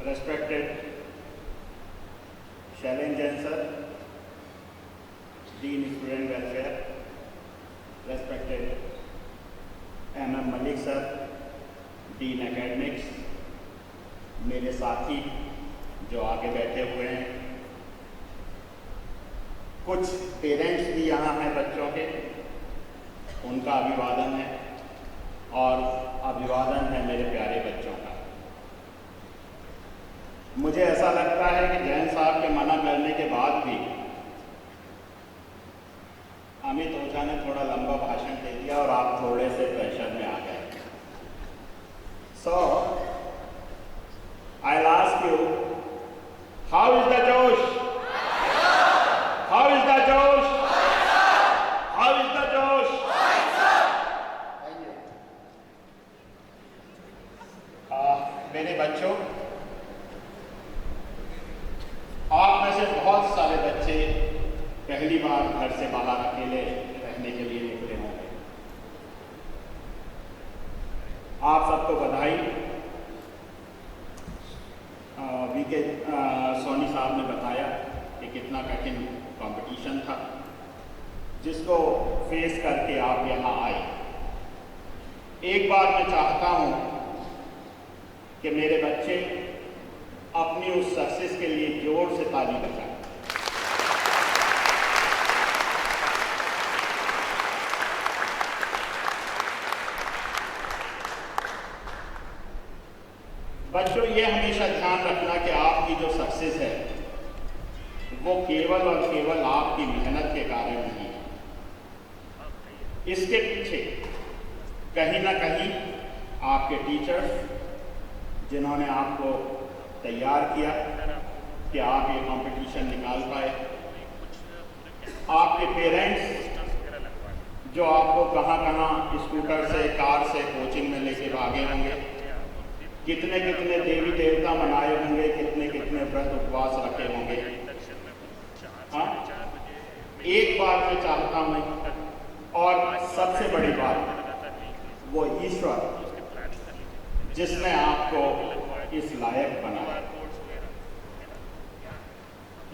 Respected Shailen Jain sir, Dean Student Welfare, respected M.M. Malik sir, Dean Academics, मेरे साथी जो आगे बैठे हुए हैं, कुछ पेरेंट्स भी यहाँ हैं बच्चों के, उनका अभिवादन है और अभिवादन है मेरे प्यारे बच्चों का। मुझे ऐसा लगता है कि जैन साहब के मना करने के बाद भी अमित ओझा ने थोड़ा लंबा भाषण दे दिया और आप थोड़े से प्रेशर में आ गए। So, I'll ask you, how is the Josh? How is the Josh? How is the Josh? मेरे बच्चों, आप में से बहुत सारे बच्चे पहली बार घर से बाहर अकेले रहने के लिए निकले होंगे। आप सबको बधाई। वीके सोनी साहब ने बताया कि कितना कठिन कंपटीशन था जिसको फेस करके आप यहाँ आए। एक बार मैं चाहता हूँ कि मेरे बच्चे अपनी उस सक्सेस के लिए जोर से ताली बजाएं। बच्चों, ये हमेशा ध्यान रखना कि आपकी जो सक्सेस है वो केवल और केवल आपकी मेहनत के कारण नहीं है। इसके पीछे कहीं ना कहीं आपके टीचर्स, जिन्होंने आपको तैयार किया कि आप ये कंपटीशन निकाल पाए, आपके पेरेंट्स जो आपको कहाँ कहाँ स्कूटर से, कार से कोचिंग में लेके भागे होंगे, कितने कितने देवी देवता मनाए होंगे, कितने कितने व्रत उपवास रखे होंगे। हाँ, एक बात मैं चाहता हूँ और सबसे बड़ी बात, वो ईश्वर जिसने आपको इस लायक बनाया।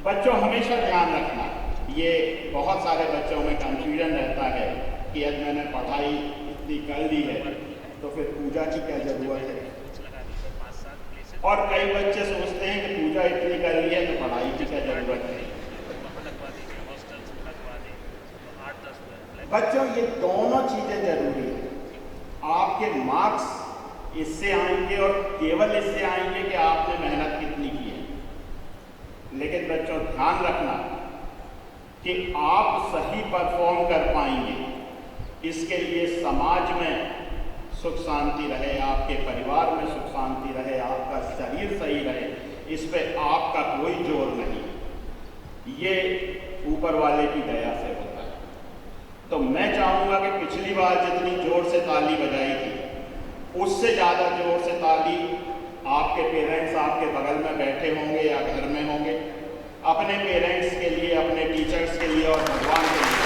बच्चों, हमेशा ध्यान रखना, ये बहुत सारे बच्चों में कंफ्यूजन रहता है कि यदि मैंने पढ़ाई इतनी कर ली है तो फिर पूजा की क्या जरूरत है। और कई बच्चे सोचते हैं कि पूजा इतनी कर ली है तो पढ़ाई की क्या जरूरत है। बच्चों, ये दोनों चीजें जरूरी है। आपके मार्क्स इससे आएंगे और केवल इससे आएंगे कि आपने मेहनत कितनी की है। लेकिन बच्चों, ध्यान रखना कि आप सही परफॉर्म कर पाएंगे, इसके लिए समाज में सुख शांति रहे, आपके परिवार में सुख शांति रहे, आपका शरीर सही रहे, इस पे आपका कोई जोर नहीं। ये ऊपर वाले की दया से होता है। तो मैं चाहूँगा कि पिछली बार जितनी जोर से ताली बजाई थी, उससे ज़्यादा जोर से ताली आपके पेरेंट्स आपके बगल में बैठे होंगे या घर में होंगे, अपने पेरेंट्स के लिए, अपने टीचर्स के लिए और भगवान के लिए।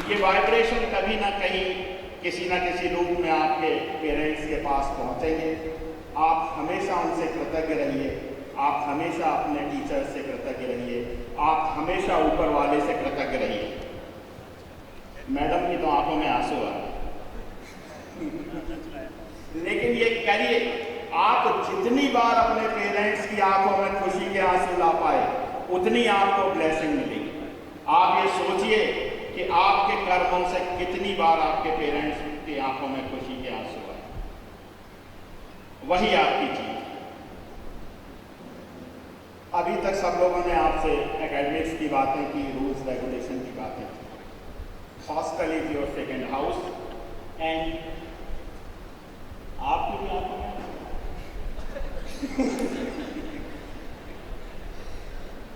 ये वाइब्रेशन कभी ना कहीं किसी ना किसी रूप में आपके पेरेंट्स के पास पहुंचेंगे। आप हमेशा उनसे कृतज्ञ रहिए, आप हमेशा अपने टीचर से कृतज्ञ रहिए, आप हमेशा ऊपर वाले से कृतज्ञ रहिए। मैडम की तो आंखों में आंसू आ रहे, लेकिन ये करिए, आप जितनी बार अपने पेरेंट्स की आंखों में खुशी के आंसू ला पाए, उतनी आपको ब्लेसिंग मिलेगी। आप ये सोचिए कि आपके कर्मों से कितनी बार आपके पेरेंट्स की आंखों में खुशी के आंसू आए, वही आपकी चीज। अभी तक सब लोगों ने आपसे एकेडमिक्स की बातें की, रूल्स रेगुलेशन की बातें की। Hostel is your second house and आपकी भी आंखों में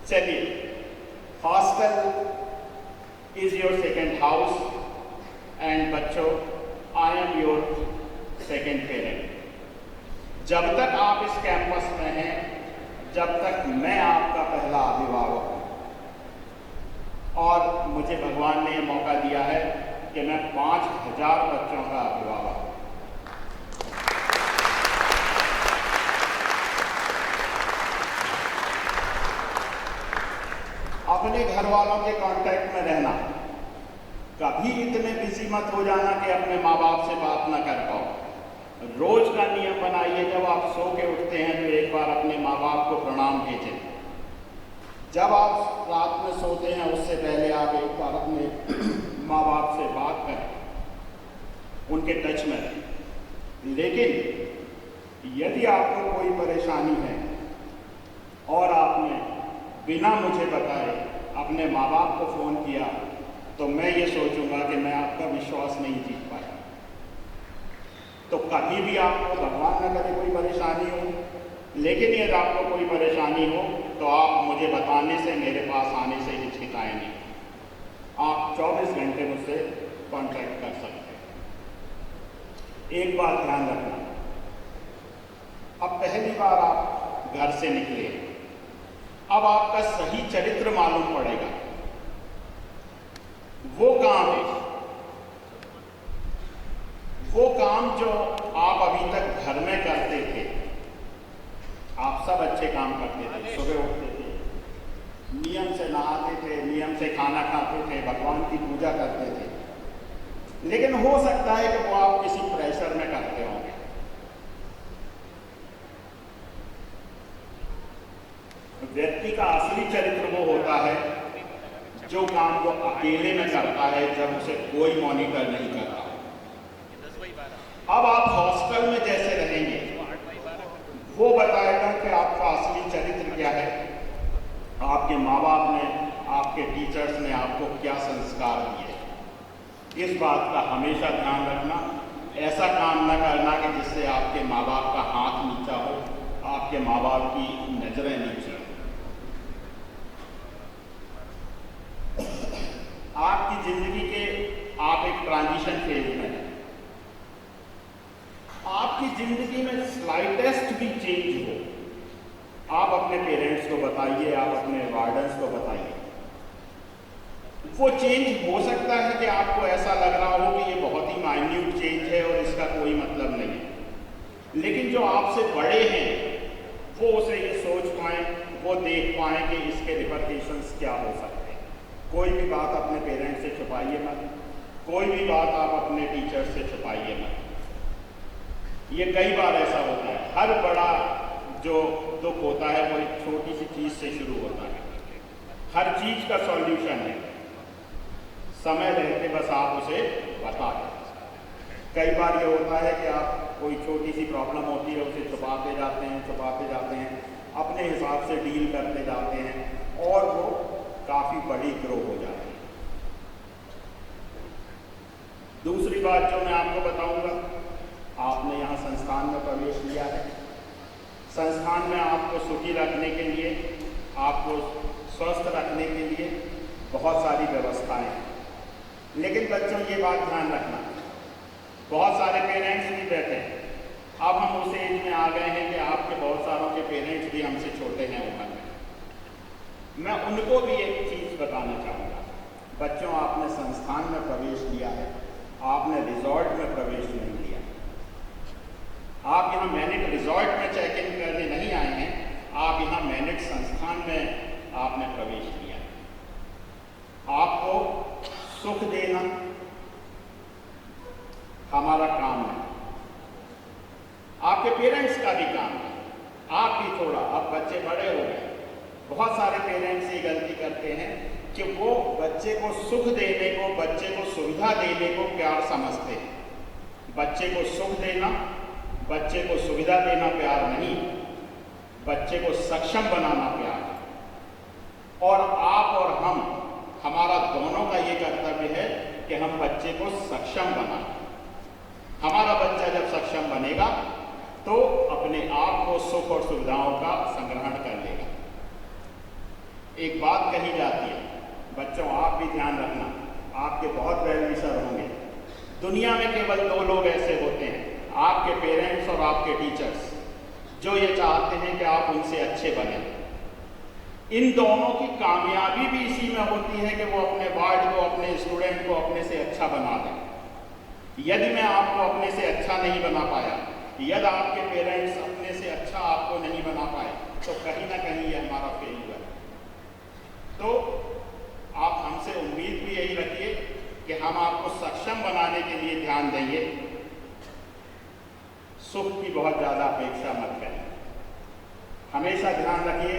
चलिए, hostel is your second house and बच्चों, I am your second parent। जब तक आप इस कैंपस में हैं, जब तक मैं आपका पहला अभिभावक हूं। और मुझे भगवान ने यह मौका दिया है कि मैं 5000 बच्चों का अभिभावक हूं। अपने घर वालों के कांटेक्ट में रहना, कभी इतने बिजी मत हो जाना कि अपने माँ बाप से बात ना कर पाओ। रोज का नियम बनाइए, जब आप सो के उठते हैं तो एक बार अपने माँ बाप को प्रणाम भेजें। जब आप रात में सोते हैं उससे पहले आप एक बार अपने माँ बाप से बात करें, उनके टच में रहें। लेकिन यदि आपको कोई परेशानी है और आपने बिना मुझे बताए अपने माँ बाप को फ़ोन किया, तो मैं ये सोचूंगा कि मैं आपका विश्वास नहीं जीत पाया। तो कभी भी आपको, भगवान न करे, कोई परेशानी हो, लेकिन यदि आपको कोई परेशानी हो तो आप मुझे बताने से, मेरे पास आने से हिचकिचाएं नहीं। आप 24 घंटे मुझसे कांटेक्ट कर सकते हैं। एक बात ध्यान रखना, अब पहली बार आप घर से निकले, अब आपका सही चरित्र मालूम पड़ेगा। वो काम जो आप अभी तक घर में करते थे, आप सब अच्छे काम करते थे। सुबह उठते थे, नियम से नहाते थे, नियम से खाना खाते थे, भगवान की पूजा करते थे। लेकिन हो सकता है कि वो आप किसी प्रेशर में करते होंगे। व्यक्ति का असली चरित्र वो होता है जो काम वो अकेले में करता है, जब उसे कोई मॉनिटर नहीं करता। अब आप हॉस्टल में जैसे रहेंगे, वो बताएगा कि आपका असली चरित्र क्या है, आपके माँ बाप ने, आपके टीचर्स ने आपको क्या संस्कार दिए। इस बात का हमेशा ध्यान रखना। ऐसा काम न करना कि जिससे आपके माँ बाप का हाथ नीचा हो, आपके माँ बाप की नजरें नीची हो। आपकी जिंदगी के, आप एक ट्रांजिशन फेज में हैं। आपकी जिंदगी में स्लाइटेस्ट भी चेंज हो, आप अपने पेरेंट्स को बताइए, आप अपने वार्डन्स को बताइए। वो चेंज हो सकता है कि आपको ऐसा लग रहा हो कि ये बहुत ही माइन्यूट चेंज है और इसका कोई मतलब नहीं है, लेकिन जो आपसे बड़े हैं वो उसे ये सोच पाएं, वो देख पाएं कि इसके रिपरकेशंस क्या हो सकते हैं। कोई भी बात अपने पेरेंट्स से छुपाइए मत, कोई भी बात आप अपने टीचर से छुपाइए मत। ये कई बार ऐसा होता है, हर बड़ा जो दुख होता है वो एक छोटी सी चीज से शुरू होता है। हर चीज का सॉल्यूशन है, समय रहते बस आप उसे बता दें। कई बार ये होता है कि आप, कोई छोटी सी प्रॉब्लम होती है, उसे छुपाते जाते हैं, अपने हिसाब से डील करते जाते हैं और वो काफी बड़ी ग्रो हो जाती है। दूसरी बात जो मैं आपको बताऊंगा, आपने यहाँ संस्थान में प्रवेश लिया है। संस्थान में आपको सुखी रखने के लिए, आपको स्वस्थ रखने के लिए बहुत सारी व्यवस्थाएं हैं। लेकिन बच्चों ये बात ध्यान रखना, बहुत सारे पेरेंट्स भी बैठे हैं। अब हम उस एज में आ गए हैं कि आपके बहुत सारों के पेरेंट्स भी हमसे छोटे हैं उम्र में। मैं उनको भी एक चीज़ बताना चाहूँगा। बच्चों, आपने संस्थान में प्रवेश लिया है, आपने रिजॉर्ट में प्रवेश नहीं लिया। आप यहाँ मैनेट रिजॉर्ट में चेक इन करने नहीं आए हैं, आप यहाँ मैनेट संस्थान में आपने प्रवेश लिया। आपको सुख देना हमारा काम है, आपके पेरेंट्स का भी काम है। आप भी थोड़ा, अब बच्चे बड़े हो गए, बहुत सारे पेरेंट्स ये गलती करते हैं कि वो बच्चे को सुख देने को, बच्चे को सुविधा देने को प्यार समझते हैं। बच्चे को सुख देना, बच्चे को सुविधा देना प्यार नहीं, बच्चे को सक्षम बनाना प्यार है। और आप और हम, हमारा दोनों का ये कर्तव्य है कि हम बच्चे को सक्षम बनाएं। हमारा बच्चा जब सक्षम बनेगा तो अपने आप को सुख और सुविधाओं का संग्रहण कर लेगा। एक बात कही जाती है, बच्चों आप भी ध्यान रखना, आपके बहुत वेल विशर होंगे। दुनिया में केवल दो लोग ऐसे होते हैं, आपके पेरेंट्स और आपके टीचर्स। जो ये चाहते हैं कि आप उनसे अच्छे बने। इन दोनों की कामयाबी भी इसी में होती है कि वो अपने वार्ड को, अपने स्टूडेंट को अपने से अच्छा बना दें। यदि मैं आपको अपने से अच्छा नहीं बना पाया, यदि आपके पेरेंट्स अपने से अच्छा आपको नहीं बना पाए, तो कहीं ना कहीं ये हमारा फेलियर है। तो आप हमसे उम्मीद भी यही रखिए कि हम आपको सक्षम बनाने के लिए ध्यान देंगे। सुख की बहुत ज़्यादा अपेक्षा मत करें। हमेशा ध्यान रखिए,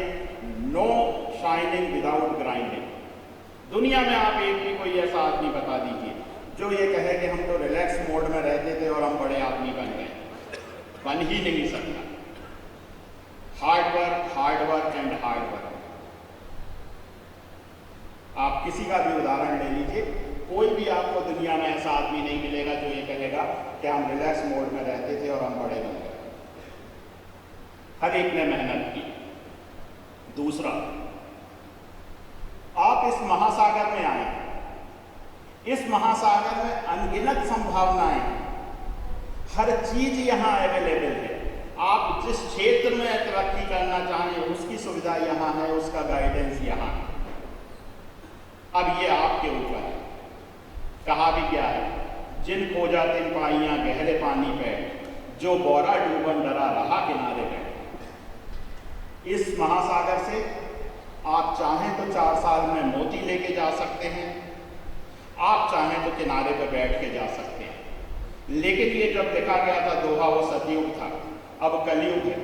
नो शाइनिंग विदाउट ग्राइंडिंग। दुनिया में आप एक भी कोई ऐसा आदमी बता दीजिए जो ये कहे कि हम तो रिलैक्स मोड में रहते थे और हम बड़े आदमी बन गए। बन ही नहीं सकता। Hard work and hard work. आप किसी का भी उदाहरण ले लीजिए, कोई भी आपको दुनिया में ऐसा आदमी नहीं मिलेगा जो ये कहेगा कि हम रिलैक्स मोड में रहते थे और हम बड़े बन गए। हर एक ने मेहनत की। दूसरा, आप इस महासागर में आए। इस महासागर में अनगिनत संभावनाएं, हर चीज यहां अवेलेबल है। आप जिस क्षेत्र में तरक्की करना चाहें उसकी सुविधा यहां है, उसका गाइडेंस यहां है। अब ये आपके ऊपर है। कहा भी क्या है, जिन खोजा तिन पाइयां गहरे पानी पे, जो बोरा डूबन डरा रहा किनारे पे। इस महासागर से आप चाहें तो 4 साल में मोती लेके जा सकते हैं, आप चाहें तो किनारे पे बैठ के जा सकते हैं। लेकिन ये जब देखा गया था दोहा, वो सतयुग था, अब कलयुग है।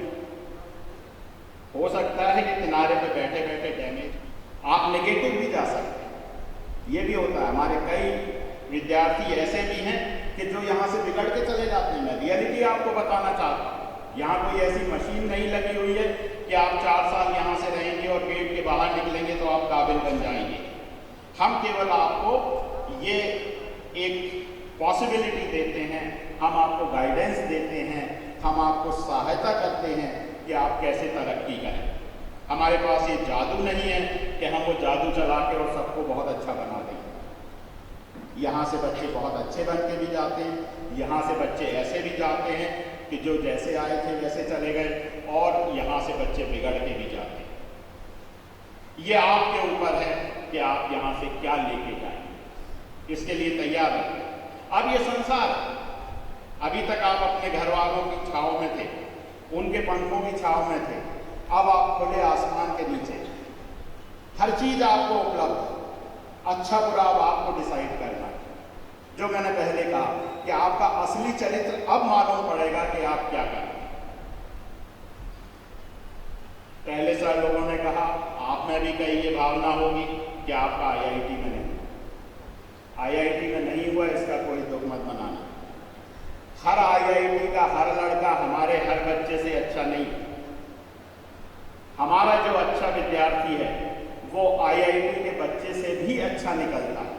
हो सकता है कि किनारे पे बैठे बैठे डैमेज, आप नेगेटिव भी जा सकते हैं। ये भी होता है। हमारे कई विद्यार्थी ऐसे भी हैं कि जो यहाँ से बिगड़ के चले जाते हैं। मैं रियलिटी आपको बताना चाहता हूँ। यहाँ कोई ऐसी मशीन नहीं लगी हुई है कि आप 4 साल यहाँ से रहेंगे और गेट के बाहर निकलेंगे तो आप काबिल बन जाएंगे। हम केवल आपको ये एक पॉसिबिलिटी देते हैं, हम आपको गाइडेंस देते हैं, हम आपको सहायता करते हैं कि आप कैसे तरक्की करें। हमारे पास ये जादू नहीं है कि हम वो जादू चला के और सबको बहुत अच्छा बना दें। यहाँ से बच्चे बहुत अच्छे बन के भी जाते हैं, यहाँ से बच्चे ऐसे भी जाते हैं कि जो जैसे आए थे वैसे चले गए, और यहाँ से बच्चे बिगड़ के भी जाते हैं। ये आपके ऊपर है कि आप यहाँ से क्या लेके जाएंगे, इसके लिए तैयार हैं। अब ये संसार, अभी तक आप अपने घर वालों की छाँव में थे, उनके पंखों की छाँव में थे। अब आप खुले आसमान के नीचे, हर चीज आपको उपलब्ध है। अच्छा बुरा अब आपको डिसाइड करना है। जो मैंने पहले कहा कि आपका असली चरित्र अब मालूम पड़ेगा कि आप क्या करें। पहले साल लोगों ने कहा, आप में भी कहीं ये भावना होगी कि आपका आईआईटी में नहीं, आईआईटी में नहीं हुआ, इसका कोई दुख मत मनाना। हर आईआईटी का हर लड़का हमारे हर बच्चे से अच्छा नहीं। हमारा जो अच्छा विद्यार्थी है वो आईआईटी के बच्चे से भी अच्छा निकलता है।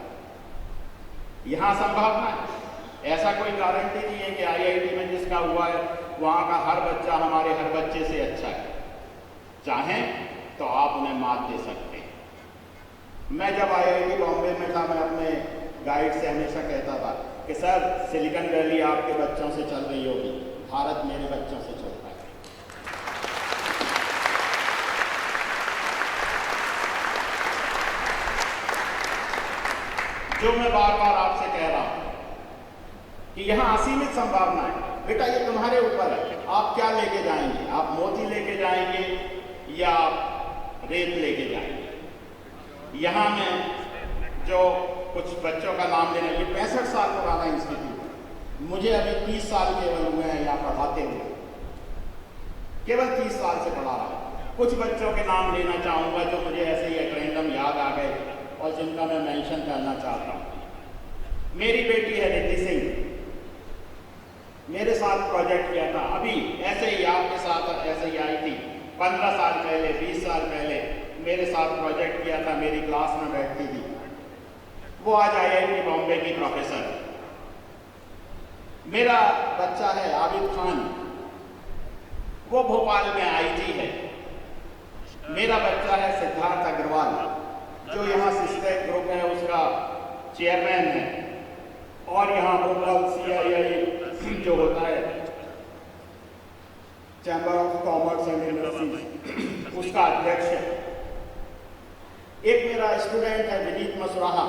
यहाँ संभावना है, ऐसा कोई गारंटी नहीं है कि आईआईटी में जिसका हुआ है वहाँ का हर बच्चा हमारे हर बच्चे से अच्छा है। चाहें तो आप उन्हें मात दे सकते हैं। मैं जब आईआईटी बॉम्बे में था, मैं अपने गाइड से हमेशा कहता था कि सर, सिलिकॉन वैली आपके बच्चों से चल रही होगी, भारत मेरे बच्चों से चलता है। जो मैं बार बार आपसे कह रहा हूं कि यहां असीमित संभावना है। बेटा, ये तुम्हारे ऊपर है, आप क्या लेके जाएंगे। आप मोती लेके जाएंगे या आप रेत लेके जाएंगे। यहां मैं जो कुछ बच्चों का नाम लेना, ये 65 साल पुराना इंस्टीट्यूट, मुझे अभी 30 साल केवल हुए हैं यहाँ पढ़ाते हुए, केवल 30 साल से पढ़ा रहा हूँ। कुछ बच्चों के नाम लेना चाहूँगा जो मुझे ऐसे ही एट रैंडम याद आ गए और जिनका मैं मेंशन करना चाहता हूँ। मेरी बेटी है रिद्धि सिंह, मेरे साथ प्रोजेक्ट किया था, अभी ऐसे ही आपके साथ ऐसे ही आई थी 15 साल पहले, 20 साल पहले मेरे साथ प्रोजेक्ट किया था, मेरी क्लास में बैठती थी। वो आज आईआईटी बॉम्बे की प्रोफेसर है। मेरा बच्चा है आबिद खान, वो भोपाल में आईजी है। मेरा बच्चा है सिद्धार्थ अग्रवाल, जो यहाँ सिस्टेक ग्रुप है उसका चेयरमैन है, और यहाँ भोपाल CII जो होता है chamber of commerce and industries उसका अध्यक्ष है। एक मेरा स्टूडेंट है विनीत मसुराहा,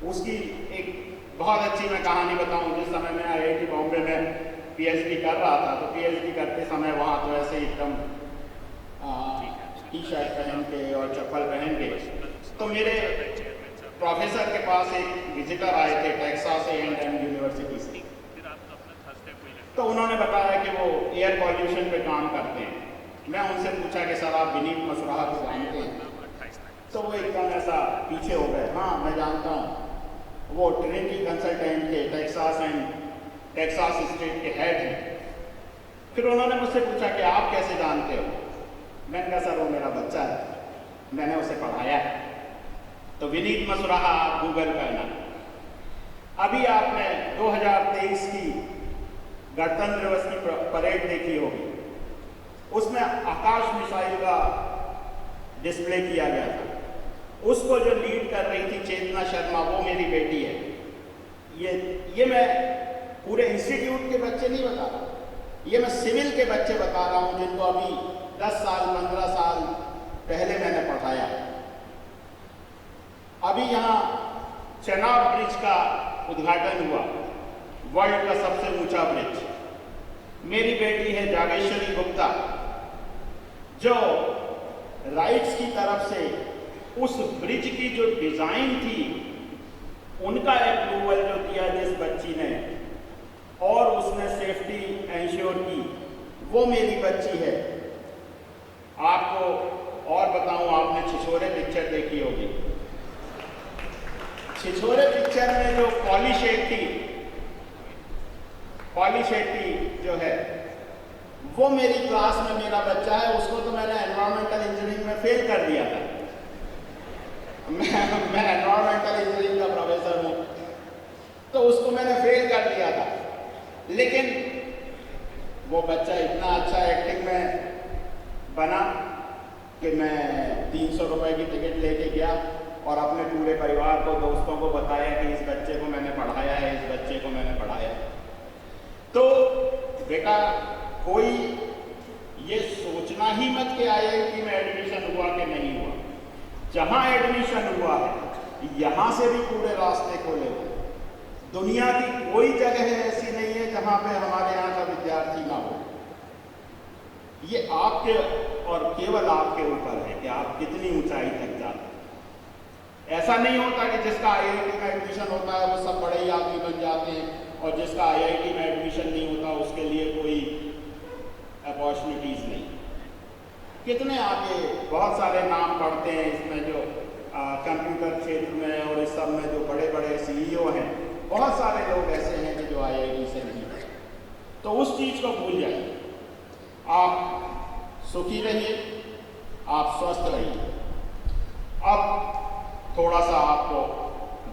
उसकी एक बहुत अच्छी मैं कहानी बताऊं। जिस समय मैं IIT बॉम्बे में PhD कर रहा था, तो PhD करते समय वहाँ तो ऐसे एकदम टी शर्ट पहन के और चप्पल पहन के, तो मेरे प्रोफेसर के पास एक विजिटर आए थे टेक्सास A&M यूनिवर्सिटी से। तो उन्होंने बताया कि वो एयर पॉल्यूशन पे काम करते हैं। मैं उनसे पूछा कि सर आप विनीत मसुराहा को जानते हैं? तो वो एकदम ऐसा पीछे हो गए। हाँ मैं जानता हूँ, वो ट्रिनिटी कंसल्टेंट के टेक्सास स्टेट के हेड हैं। फिर उन्होंने मुझसे पूछा कि आप कैसे जानते हो? मैंने कहा सर वो मेरा बच्चा है, मैंने उसे पढ़ाया है। तो विनीत मसुराहा आप गूगल करना। अभी आपने 2023 की गणतंत्र दिवस की परेड देखी होगी, उसमें आकाश मिसाइल का डिस्प्ले किया गया था। उसको जो लीड कर रही थी चेतना शर्मा, वो मेरी बेटी है। ये मैं पूरे इंस्टीट्यूट के बच्चे नहीं बता रहा, ये मैं सिविल के बच्चे बता रहा हूँ जिनको अभी 10 साल 15 साल पहले मैंने पढ़ाया। अभी यहाँ चेनाब ब्रिज का उद्घाटन हुआ, वर्ल्ड का सबसे ऊंचा ब्रिज। मेरी बेटी है जागेश्वरी गुप्ता, जो राइट्स की तरफ से उस ब्रिज की जो डिजाइन थी उनका अप्रूवल जो किया जिस बच्ची ने, और उसने सेफ्टी एंश्योर की, वो मेरी बच्ची है। आपको और बताऊं, आपने छिछोरे पिक्चर देखी होगी। छिछोरे पिक्चर में जो पॉली शेट्टी जो है, वो मेरी क्लास में मेरा बच्चा है। उसको तो मैंने एनवायरमेंटल इंजीनियरिंग में फेल कर दिया था। मैं एनवायरमेंटल इंजीनियरिंग का प्रोफेसर हूँ, तो उसको मैंने फेल कर दिया था। लेकिन वो बच्चा इतना अच्छा एक्टिंग में बना कि मैं 300 रुपए की टिकट लेके गया और अपने पूरे परिवार को, दोस्तों को बताया कि इस बच्चे को मैंने पढ़ाया है, इस बच्चे को मैंने पढ़ाया है। तो बेटा, कोई ये सोचना ही मत कि IIT में एडमिशन हुआ कि नहीं हुआ। जहां एडमिशन हुआ है यहां से भी पूरे रास्ते खोले हुए। दुनिया की कोई जगह ऐसी नहीं है जहां पे हमारे यहाँ का विद्यार्थी ना हो। ये आपके और केवल आपके ऊपर है कि आप कितनी ऊंचाई तक जाते हैं। ऐसा नहीं होता कि जिसका IIT में एडमिशन होता है वो सब बड़े ही आदमी बन जाते हैं, और जिसका IIT में एडमिशन नहीं होता उसके लिए कोई अपॉर्चुनिटीज नहीं। कितने आगे बहुत सारे नाम पढ़ते हैं इसमें, जो कंप्यूटर क्षेत्र में और इस सब में जो बड़े बड़े CEO हैं, बहुत सारे लोग ऐसे हैं कि जो IIT से नहीं है। तो उस चीज को भूल जाइए। आप सुखी रहिए, आप स्वस्थ रहिए। अब थोड़ा सा आपको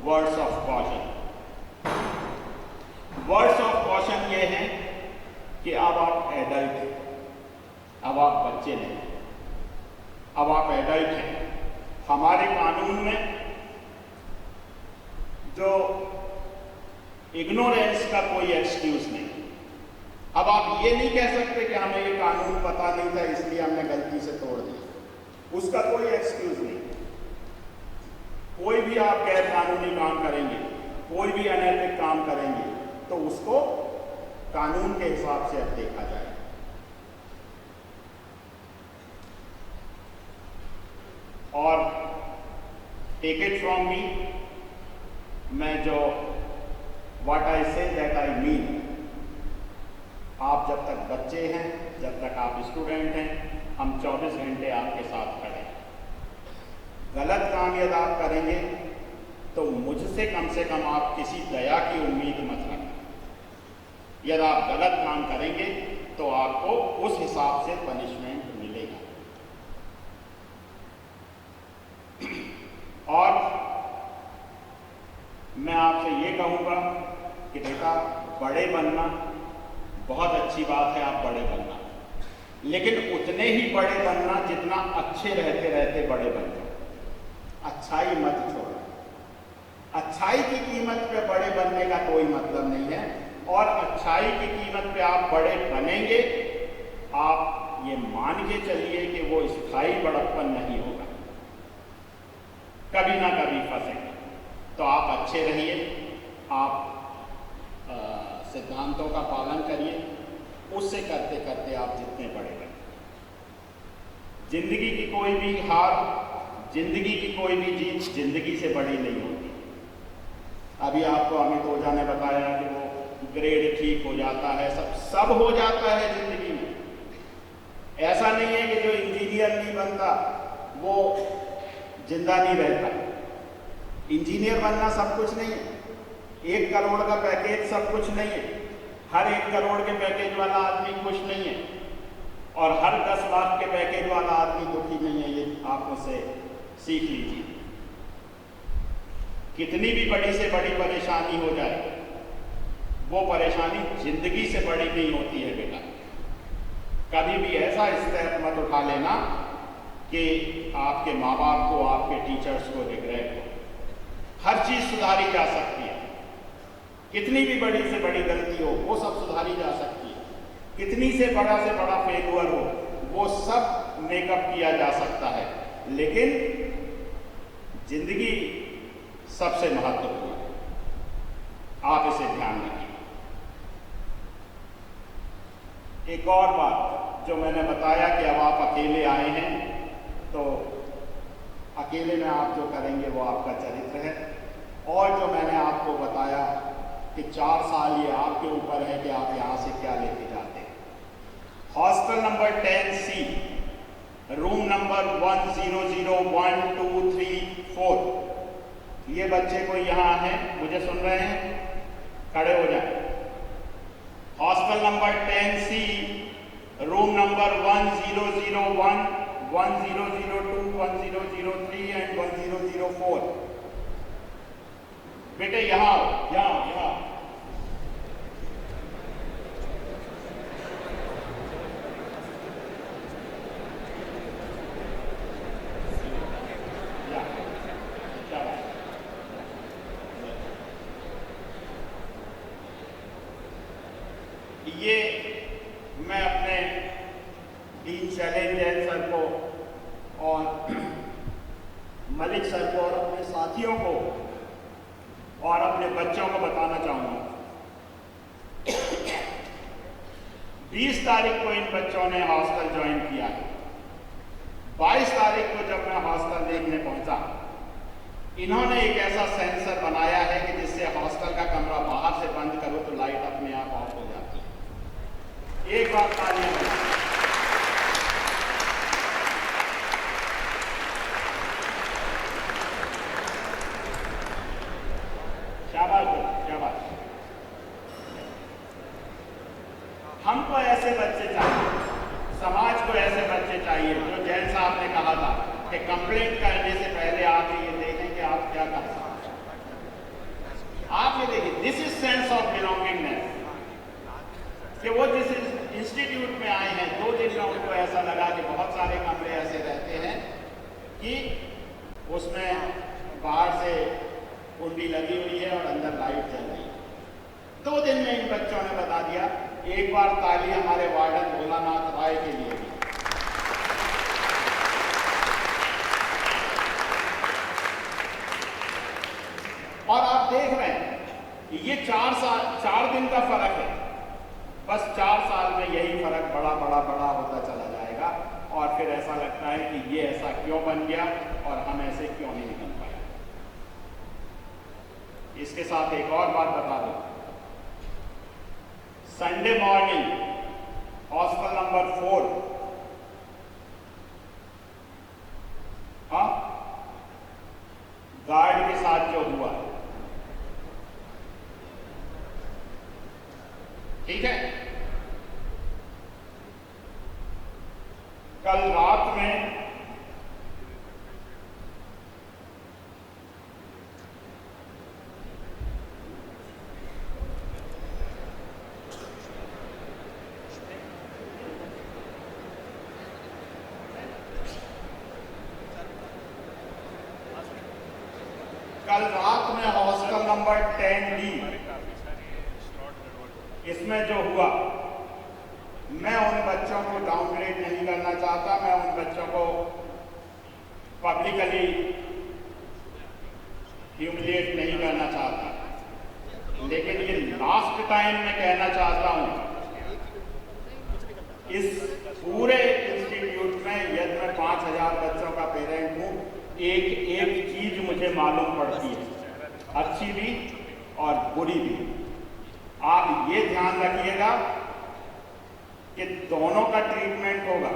words of caution. Words of caution ये हैं कि अब आप एडल्ट हैं, अब आप बच्चे नहीं, अब आप एडल्ट हैं। हमारे कानून में जो इग्नोरेंस का कोई एक्सक्यूज नहीं। अब आप ये नहीं कह सकते कि हमें ये कानून पता नहीं था इसलिए हमने गलती से तोड़ दिया, उसका कोई एक्सक्यूज नहीं। कोई भी आप गैर कानूनी काम करेंगे, कोई भी अनैतिक काम करेंगे, तो उसको कानून के हिसाब से अब देखा जाए। और टेक इट फ्रॉम मी, मैं जो what I say that I mean. आप जब तक बच्चे हैं, जब तक आप स्टूडेंट हैं, हम 24 घंटे आपके साथ खड़े हैं। गलत काम यदि आप करेंगे तो मुझसे कम से कम आप किसी दया की उम्मीद मत रखें। यदि आप गलत काम करेंगे तो आपको उस हिसाब से पनिशमेंट मिलेगा। और मैं आपसे ये कहूँगा कि बेटा, बड़े बनना बहुत अच्छी बात है, आप बड़े बनना, लेकिन उतने ही बड़े बनना जितना अच्छे रहते रहते बड़े बन जाओ। अच्छाई मत छोड़ो। अच्छाई की कीमत पे बड़े बनने का कोई मतलब नहीं है, और अच्छाई की कीमत पे आप बड़े बनेंगे आप ये मान के चलिए कि वो स्थायी बड़प्पन नहीं होगा, कभी ना कभी फंसेंगे। तो आप अच्छे रहिए, आप सिद्धांतों का पालन करिए, उससे करते करते आप जितने बड़े बने। जिंदगी की कोई भी हार, जिंदगी की कोई भी जीत जिंदगी से बड़ी नहीं होती। अभी आपको अमित ओझा ने बताया कि वो ग्रेड ठीक हो जाता है, सब हो जाता है जिंदगी में। ऐसा नहीं है कि जो इंजीनियर नहीं बनता वो जिंदा नहीं रहता। इंजीनियर बनना सब कुछ नहीं है, 1 करोड़ का पैकेज सब कुछ नहीं है। हर 1 करोड़ के पैकेज वाला आदमी खुश नहीं है और हर 10 लाख के पैकेज वाला आदमी दुखी नहीं है। ये आप मुझसे सीख लीजिए। कितनी भी बड़ी से बड़ी परेशानी हो जाए, वो परेशानी जिंदगी से बड़ी नहीं होती है बेटा। कभी भी ऐसा स्टेप मत उठा लेना कि आपके माँ बाप को, आपके टीचर्स को रिग्रेट हो। हर चीज सुधारी जा सकती है। कितनी भी बड़ी से बड़ी गलती हो वो सब सुधारी जा सकती है। कितनी से बड़ा फेलियर हो वो सब मेकअप किया जा सकता है। लेकिन जिंदगी सबसे महत्वपूर्ण है, आप इसे ध्यान रखिए। एक और बात जो मैंने बताया कि अब आप अकेले आए हैं, तो अकेले में आप जो करेंगे वो आपका चरित्र है। और जो मैंने आपको बताया कि 4 साल ये आपके ऊपर है कि आप यहाँ से क्या लेके जाते हैं। Hostel number 10C, room number 1001234। ये बच्चे कोई यहाँ हैं, मुझे सुन रहे हैं? खड़े हो जाए। Hostel number 10C, room number 1001, 1002, 1003 and 1004। बेटे यहाँ आओ, यहाँ। ये मैं अपने डीन शैलेंद्र जैन सर को और मलिक सर को और अपने साथियों को और अपने बच्चों को बताना चाहूँगा। 20 तारीख को इन बच्चों ने हॉस्टल ज्वाइन किया है। 22 तारीख को जब मैं हॉस्टल देखने पहुंचा, इन्होंने एक ऐसा सेंसर बनाया है कि जिससे हॉस्टल का कमरा बाहर से बंद करो तो लाइट अपने आप ऑफ हो जाती है। एक बात तालियां बजाओ। शाबाश शाबाश। हमको ऐसे बच्चे चाहिए, समाज को ऐसे बच्चे चाहिए जो जैन साहब ने कहा था कि कंप्लेंट करने से पहले आप ये देखें कि आप क्या कर सकते हैं। आप ये देखिए, this is sense of belongingness. कि वो जिस इंस्टीट्यूट में आए हैं 2 दिन में उनको ऐसा लगा कि बहुत सारे कमरे ऐसे रहते हैं कि उसमें बाहर से कुंडी लगी हुई है और अंदर लाइट जल रही है। 2 दिन में इन बच्चों ने बता दिया। एक बार ताली हमारे वार्डन भोलानाथ राय के लिए भी। और आप देख रहे हैं ये 4 दिन का फर्क है। बस 4 साल में यही फर्क बड़ा होता चला जाएगा और फिर ऐसा लगता है कि ये ऐसा क्यों बन गया और हम ऐसे क्यों नहीं निकल पाए। इसके साथ एक और बात बता दूं, संडे मॉर्निंग हॉस्टल नंबर 4, हाँ, गार्ड के साथ जो हुआ, ठीक है, कल रात में हॉस्टल नंबर 10D इसमें जो हुआ, मैं उन बच्चों को डाउनग्रेड नहीं करना चाहता, मैं उन बच्चों को पब्लिकली ह्यूमिलिएट नहीं करना चाहता, लेकिन ये लास्ट टाइम मैं कहना चाहता हूं, इस पूरे इंस्टीट्यूट में यदि मैं 5000 बच्चों का पेरेंट हूं, एक एक चीज मुझे मालूम पड़ती है, अच्छी भी और बुरी भी। आप ये ध्यान रखिएगा कि दोनों का ट्रीटमेंट होगा,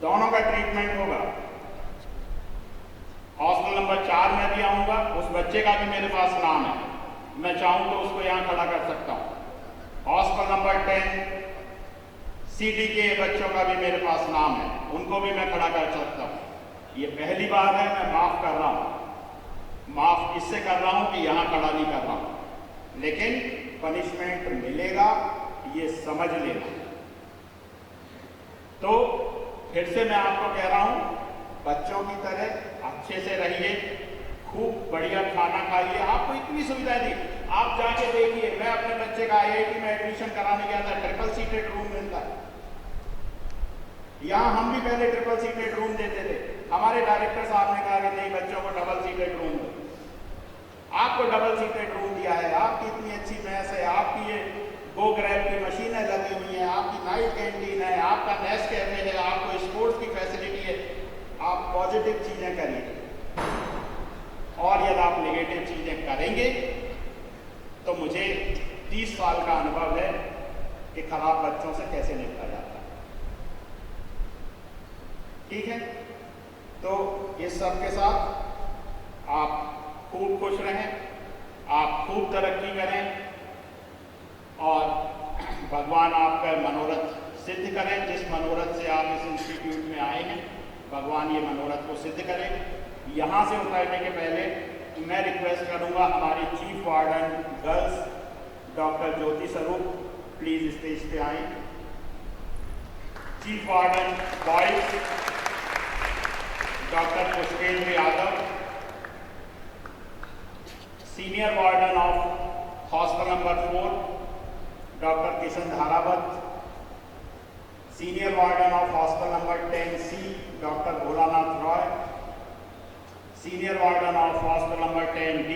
दोनों का ट्रीटमेंट होगा। हॉस्टल नंबर 4 में भी आऊंगा, उस बच्चे का भी मेरे पास नाम है, मैं चाहूं तो उसको यहां खड़ा कर सकता हूं। हॉस्टल नंबर 10 CD के बच्चों का भी मेरे पास नाम है, उनको भी मैं खड़ा कर सकता हूं। ये पहली बार है, मैं माफ कर रहा हूं, माफ इससे कर रहा हूं कि यहां खड़ा नहीं कर रहा हूं, लेकिन पनिशमेंट मिलेगा, ये समझ लेना। तो फिर से मैं आपको कह रहा हूं, बच्चों की तरह अच्छे से रहिए, खूब बढ़िया खाना खाइए। आपको इतनी सुविधाएं दी, आप जाके देखिए, मैं अपने बच्चे का IIT में एडमिशन कराने गया था, ट्रिपल सीटेड रूम मिलता है। यहां हम भी पहले ट्रिपल सीटेड रूम देते थे, हमारे डायरेक्टर साहब ने कहा कि नहीं, बच्चों को डबल सीटेड रूम दो। आपको डबल सीटेड रूम दिया है, आपकी इतनी अच्छी मैस है, आपकी ये गो ग्रैब की मशीनें लगी हुई हैं, आपकी नाइट कैंटीन है, आपका नेस कैफे है, आपको स्पोर्ट्स की फैसिलिटी है। आप पॉजिटिव चीजें करिए, और यदि आप नेगेटिव चीजें करेंगे तो मुझे 30 साल का अनुभव है कि खराब बच्चों से कैसे निपटा जाता है। ठीक है, तो इस सब के साथ आप खूब खुश रहें, आप खूब तरक्की करें, और भगवान आपका मनोरथ सिद्ध करें। जिस मनोरथ से आप इस इंस्टीट्यूट में आए हैं, भगवान ये मनोरथ को सिद्ध करें। यहाँ से उतरने के पहले मैं रिक्वेस्ट करूँगा, हमारी chief warden girls doctor Jyoti Swaroop please stage पे आए। Chief warden boys doctor Pushpendra Yadav, senior warden of hostel number 4 doctor Kishan Dharavat, senior warden of hostel number 10C doctor Bholanath Roy, senior warden of hostel number 10B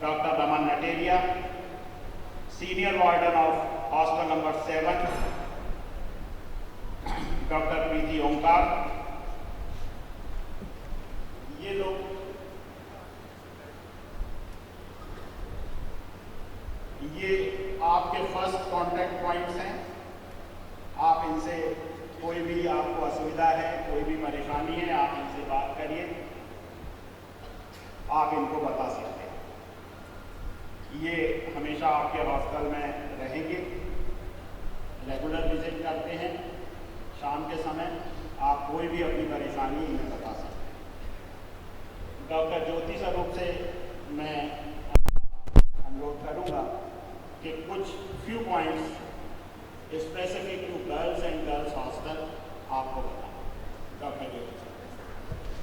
doctor Raman Nateria, senior warden of hostel number 7 doctor Preeti Onkar. ये लोग ये आपके first contact points हैं। आप इनसे कोई भी आपको असुविधा है, कोई भी परेशानी है, आप इनसे बात करिए, आप इनको बता सकते हैं। ये हमेशा आपके हॉस्टल में रहेंगे, रेगुलर विजिट करते हैं शाम के समय। आप कोई भी अपनी परेशानी इन्हें बता सकते हैं। डॉक्टर ज्योति स्वरूप से मैं अनुरोध करूंगा कि कुछ few points specific to girls and girls hostel आपको बताएं। Doctor Jyoti,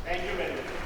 thank you very much.